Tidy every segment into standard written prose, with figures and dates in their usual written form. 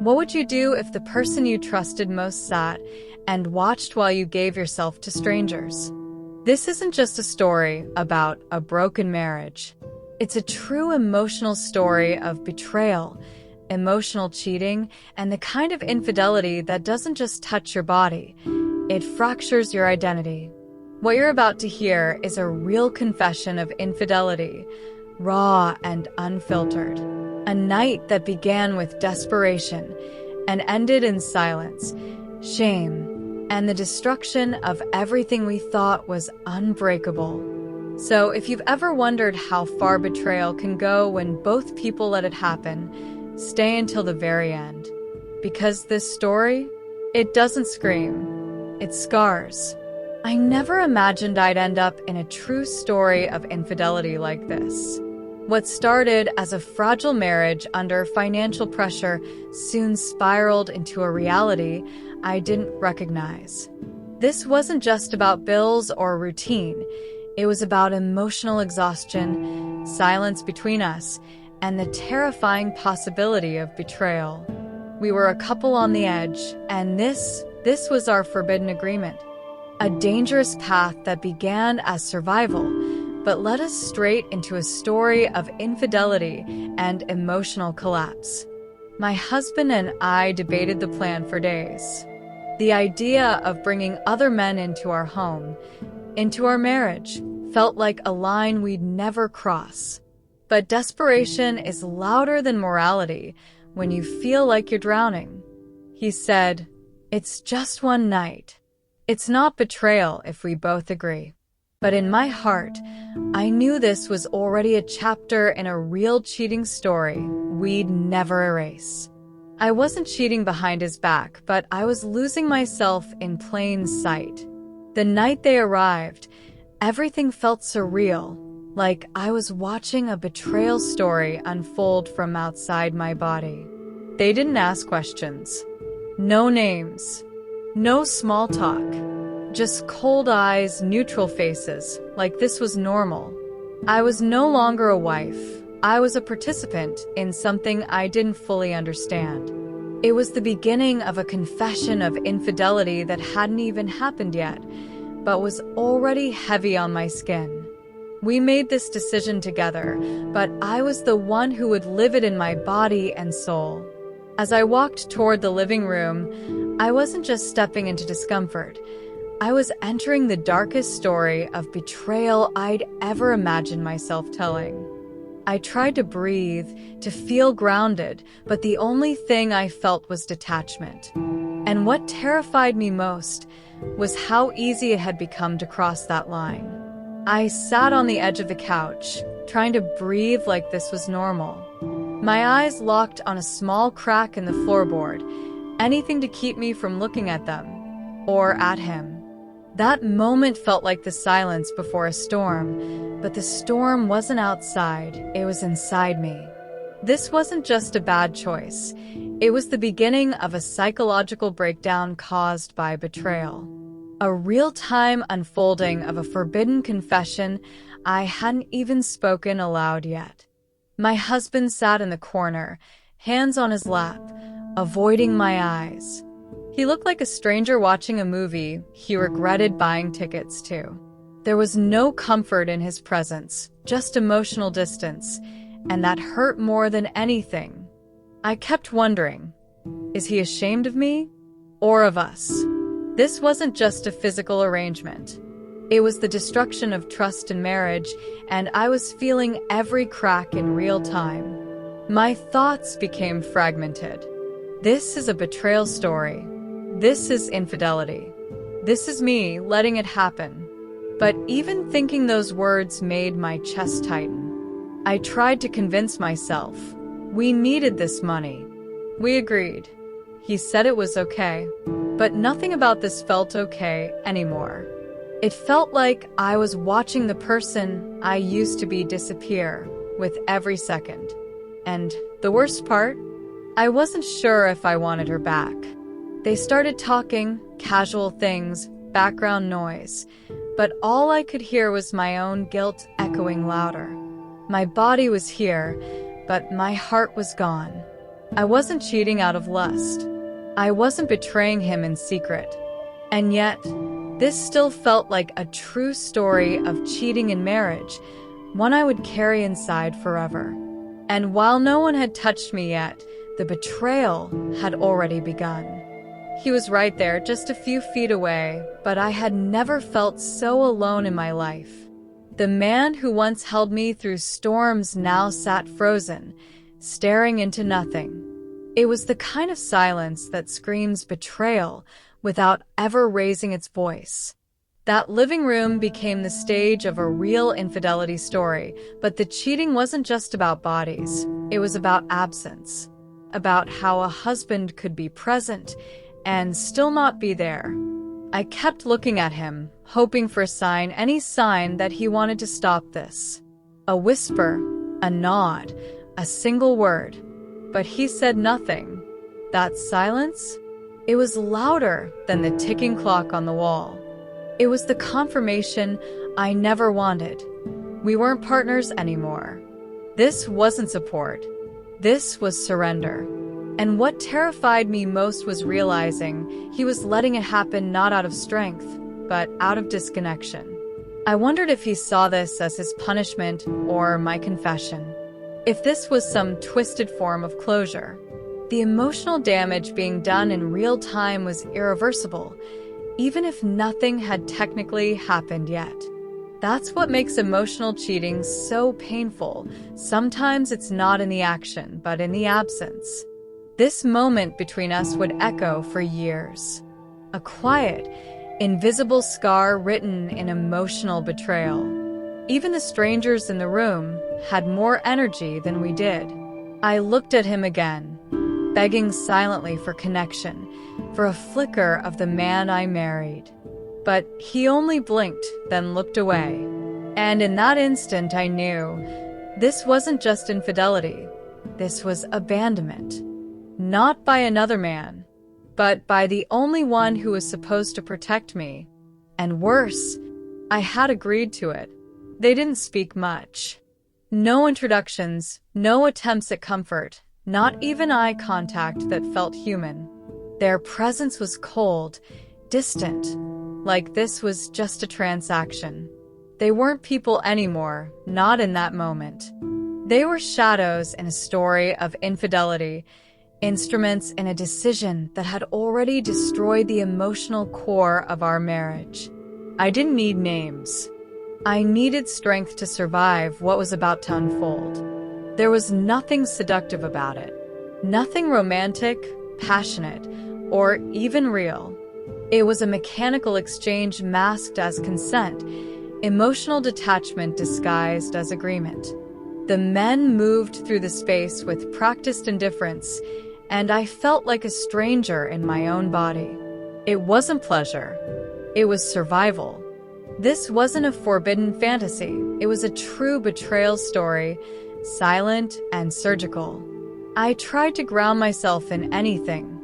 What would you do if the person you trusted most sat and watched while you gave yourself to strangers? This isn't just a story about a broken marriage. It's a true emotional story of betrayal, emotional cheating, and the kind of infidelity that doesn't just touch your body, it fractures your identity. What you're about to hear is a real confession of infidelity, raw and unfiltered. A night that began with desperation and ended in silence, shame, and the destruction of everything we thought was unbreakable. So if you've ever wondered how far betrayal can go when both people let it happen, stay until the very end. Because this story, it doesn't scream, it scars. I never imagined I'd end up in a true story of infidelity like this. What started as a fragile marriage under financial pressure soon spiraled into a reality I didn't recognize. This wasn't just about bills or routine. It was about emotional exhaustion, silence between us, and the terrifying possibility of betrayal. We were a couple on the edge, and this was our forbidden agreement. A dangerous path that began as survival, but led us straight into a story of infidelity and emotional collapse. My husband and I debated the plan for days. The idea of bringing other men into our home, into our marriage, felt like a line we'd never cross. But desperation is louder than morality when you feel like you're drowning. He said, "It's just one night. It's not betrayal if we both agree." But in my heart, I knew this was already a chapter in a real cheating story we'd never erase. I wasn't cheating behind his back, but I was losing myself in plain sight. The night they arrived, everything felt surreal, like I was watching a betrayal story unfold from outside my body. They didn't ask questions. No names. No small talk. Just cold eyes, neutral faces, like this was normal. I was no longer a wife. I was a participant in something I didn't fully understand. It was the beginning of a confession of infidelity that hadn't even happened yet, but was already heavy on my skin. We made this decision together, but I was the one who would live it in my body and soul. As I walked toward the living room, I wasn't just stepping into discomfort. I was entering the darkest story of betrayal I'd ever imagined myself telling. I tried to breathe, to feel grounded, but the only thing I felt was detachment. And what terrified me most was how easy it had become to cross that line. I sat on the edge of the couch, trying to breathe like this was normal. My eyes locked on a small crack in the floorboard, anything to keep me from looking at them, or at him. That moment felt like the silence before a storm, but the storm wasn't outside, it was inside me. This wasn't just a bad choice. It was the beginning of a psychological breakdown caused by betrayal. A real-time unfolding of a forbidden confession I hadn't even spoken aloud yet. My husband sat in the corner, hands on his lap, avoiding my eyes. He looked like a stranger watching a movie he regretted buying tickets to. There was no comfort in his presence, just emotional distance, and that hurt more than anything. I kept wondering, is he ashamed of me or of us? This wasn't just a physical arrangement. It was the destruction of trust in marriage, and I was feeling every crack in real time. My thoughts became fragmented. This is a betrayal story. This is infidelity. This is me letting it happen. But even thinking those words made my chest tighten. I tried to convince myself. We needed this money. We agreed. He said it was okay. But nothing about this felt okay anymore. It felt like I was watching the person I used to be disappear with every second. And the worst part? I wasn't sure if I wanted her back. They started talking, casual things, background noise, but all I could hear was my own guilt echoing louder. My body was here, but my heart was gone. I wasn't cheating out of lust. I wasn't betraying him in secret. And yet, this still felt like a true story of cheating in marriage, one I would carry inside forever. And while no one had touched me yet, the betrayal had already begun. He was right there, just a few feet away, but I had never felt so alone in my life. The man who once held me through storms now sat frozen, staring into nothing. It was the kind of silence that screams betrayal without ever raising its voice. That living room became the stage of a real infidelity story, but the cheating wasn't just about bodies. It was about absence, about how a husband could be present and still not be there. I kept looking at him, hoping for a sign, any sign that he wanted to stop this. A whisper, a nod, a single word. But he said nothing. That silence? It was louder than the ticking clock on the wall. It was the confirmation I never wanted. We weren't partners anymore. This wasn't support. This was surrender. And what terrified me most was realizing he was letting it happen not out of strength, but out of disconnection. I wondered if he saw this as his punishment or my confession. If this was some twisted form of closure. The emotional damage being done in real time was irreversible, even if nothing had technically happened yet. That's what makes emotional cheating so painful. Sometimes it's not in the action, but in the absence. This moment between us would echo for years. A quiet, invisible scar written in emotional betrayal. Even the strangers in the room had more energy than we did. I looked at him again, begging silently for connection, for a flicker of the man I married. But he only blinked, then looked away. And in that instant I knew this wasn't just infidelity. This was abandonment. Not by another man, but by the only one who was supposed to protect me. And worse, I had agreed to it. They didn't speak much. No introductions, no attempts at comfort, not even eye contact that felt human. Their presence was cold, distant, like this was just a transaction. They weren't people anymore, not in that moment. They were shadows in a story of infidelity, instruments in a decision that had already destroyed the emotional core of our marriage. I didn't need names. I needed strength to survive what was about to unfold. There was nothing seductive about it. Nothing romantic, passionate, or even real. It was a mechanical exchange masked as consent, emotional detachment disguised as agreement. The men moved through the space with practiced indifference, and I felt like a stranger in my own body. It wasn't pleasure. It was survival. This wasn't a forbidden fantasy. It was a true betrayal story, silent and surgical. I tried to ground myself in anything.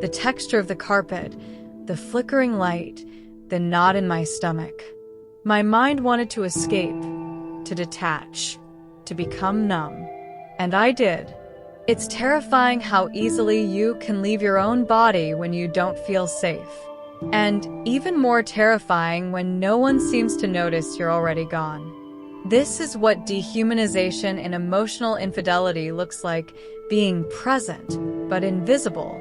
The texture of the carpet, the flickering light, the knot in my stomach. My mind wanted to escape, to detach, to become numb. And I did. It's terrifying how easily you can leave your own body when you don't feel safe. And even more terrifying when no one seems to notice you're already gone. This is what dehumanization in emotional infidelity looks like, being present, but invisible.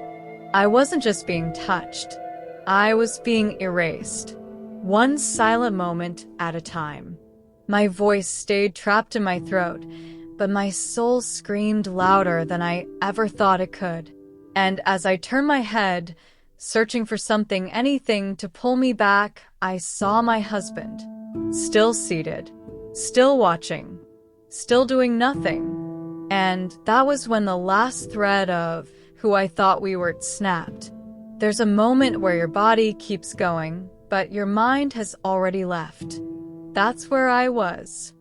I wasn't just being touched. I was being erased. One silent moment at a time. My voice stayed trapped in my throat, but my soul screamed louder than I ever thought it could. And as I turned my head, searching for something, anything to pull me back, I saw my husband, still seated, still watching, still doing nothing. And that was when the last thread of who I thought we were snapped. There's a moment where your body keeps going, but your mind has already left. That's where I was.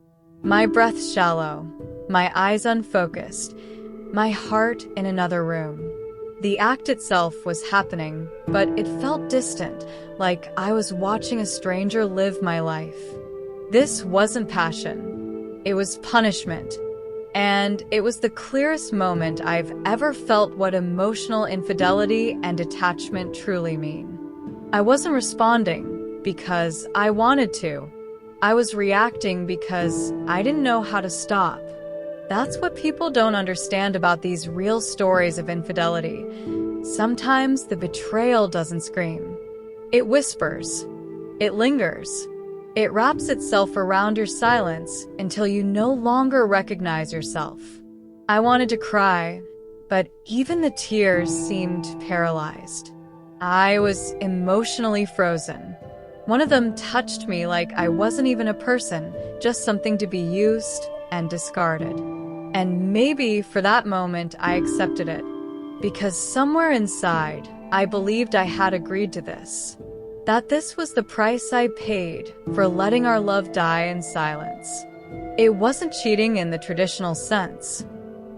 My breath shallow, my eyes unfocused, my heart in another room. The act itself was happening, but it felt distant, like I was watching a stranger live my life. This wasn't passion. It was punishment. And it was the clearest moment I've ever felt what emotional infidelity and detachment truly mean. I wasn't responding because I wanted to. I was reacting because I didn't know how to stop. That's what people don't understand about these real stories of infidelity. Sometimes the betrayal doesn't scream. It whispers. It lingers. It wraps itself around your silence until you no longer recognize yourself. I wanted to cry, but even the tears seemed paralyzed. I was emotionally frozen. One of them touched me like I wasn't even a person, just something to be used and discarded. And maybe for that moment I accepted it, because somewhere inside I believed I had agreed to this. That this was the price I paid for letting our love die in silence. It wasn't cheating in the traditional sense.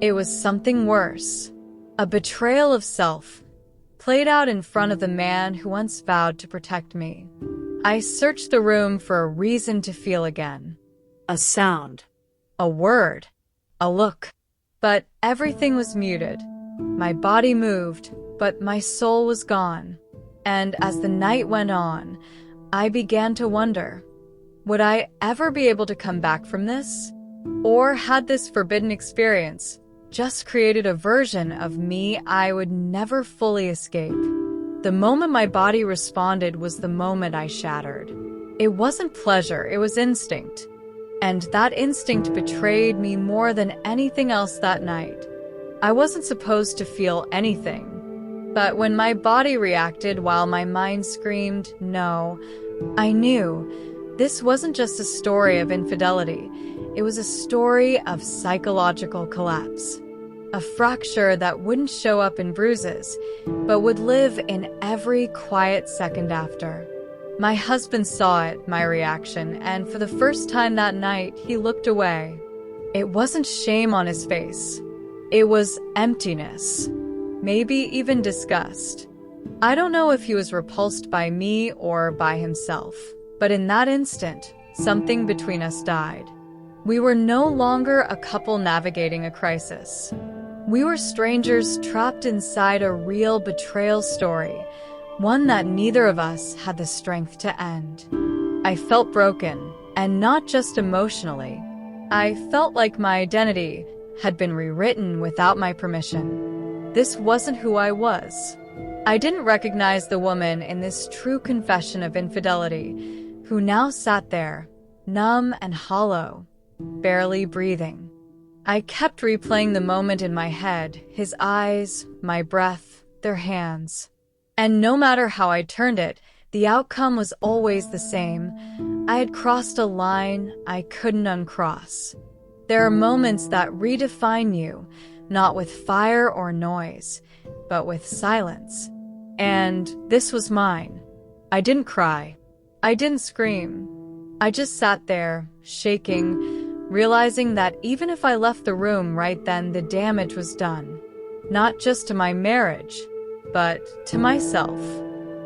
It was something worse. A betrayal of self, played out in front of the man who once vowed to protect me. I searched the room for a reason to feel again. A sound. A word. A look. But everything was muted. My body moved, but my soul was gone. And as the night went on, I began to wonder, would I ever be able to come back from this? Or had this forbidden experience just created a version of me I would never fully escape? The moment my body responded was the moment I shattered. It wasn't pleasure, it was instinct. And that instinct betrayed me more than anything else that night. I wasn't supposed to feel anything. But when my body reacted while my mind screamed, no, I knew this wasn't just a story of infidelity. It was a story of psychological collapse. A fracture that wouldn't show up in bruises, but would live in every quiet second after. My husband saw it, my reaction, and for the first time that night, he looked away. It wasn't shame on his face. It was emptiness. Maybe even disgust. I don't know if he was repulsed by me or by himself, but in that instant, something between us died. We were no longer a couple navigating a crisis. We were strangers trapped inside a real betrayal story, one that neither of us had the strength to end. I felt broken, and not just emotionally. I felt like my identity had been rewritten without my permission. This wasn't who I was. I didn't recognize the woman in this true confession of infidelity, who now sat there, numb and hollow, barely breathing. I kept replaying the moment in my head, his eyes, my breath, their hands. And no matter how I turned it, the outcome was always the same. I had crossed a line I couldn't uncross. There are moments that redefine you, not with fire or noise, but with silence. And this was mine. I didn't cry. I didn't scream. I just sat there, shaking, realizing that even if I left the room right then, the damage was done. Not just to my marriage, but to myself.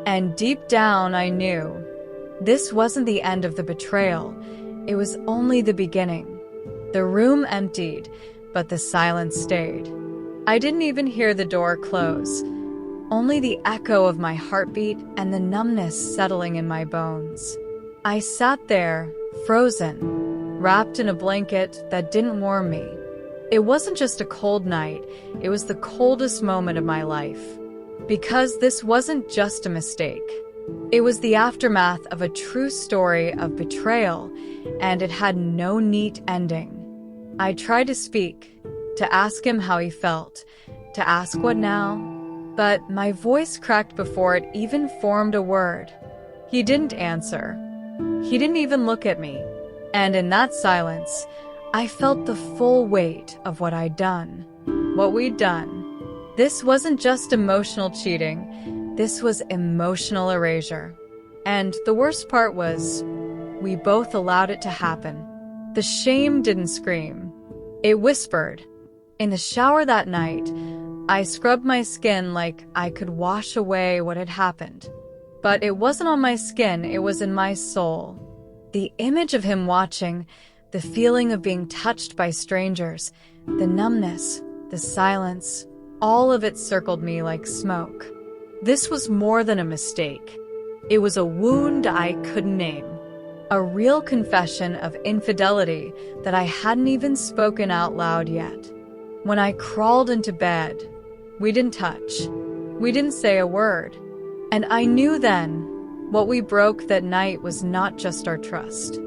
And deep down, I knew this wasn't the end of the betrayal. It was only the beginning. The room emptied, but the silence stayed. I didn't even hear the door close, only the echo of my heartbeat and the numbness settling in my bones. I sat there, frozen, wrapped in a blanket that didn't warm me. It wasn't just a cold night, it was the coldest moment of my life. Because this wasn't just a mistake. It was the aftermath of a true story of betrayal, and it had no neat ending. I tried to speak, to ask him how he felt, to ask what now, but my voice cracked before it even formed a word. He didn't answer. He didn't even look at me. And in that silence, I felt the full weight of what I'd done, what we'd done. This wasn't just emotional cheating, this was emotional erasure. And the worst part was, we both allowed it to happen. The shame didn't scream. It whispered. In the shower that night, I scrubbed my skin like I could wash away what had happened. But it wasn't on my skin, it was in my soul. The image of him watching, the feeling of being touched by strangers, the numbness, the silence, all of it circled me like smoke. This was more than a mistake. It was a wound I couldn't name. A real confession of infidelity that I hadn't even spoken out loud yet. When I crawled into bed, we didn't touch. We didn't say a word. And I knew then, what we broke that night was not just our trust.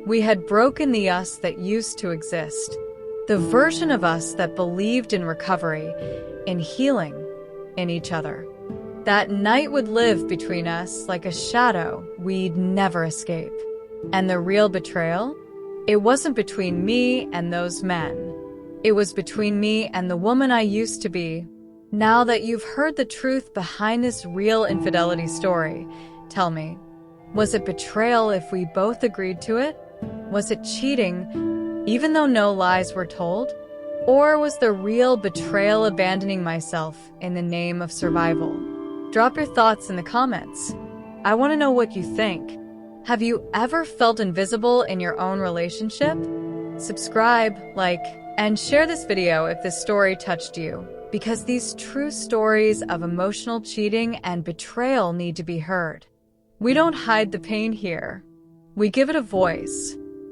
We had broken the us that used to exist. The version of us that believed in recovery, in healing, in each other. That night would live between us like a shadow we'd never escape. And the real betrayal? It wasn't between me and those men. It was between me and the woman I used to be. Now that you've heard the truth behind this real infidelity story, tell me, was it betrayal if we both agreed to it? Was it cheating, even though no lies were told? Or was the real betrayal abandoning myself in the name of survival? Drop your thoughts in the comments. I want to know what you think. Have you ever felt invisible in your own relationship? Subscribe, like, and share this video if this story touched you, because these true stories of emotional cheating and betrayal need to be heard. We don't hide the pain here. We give it a voice.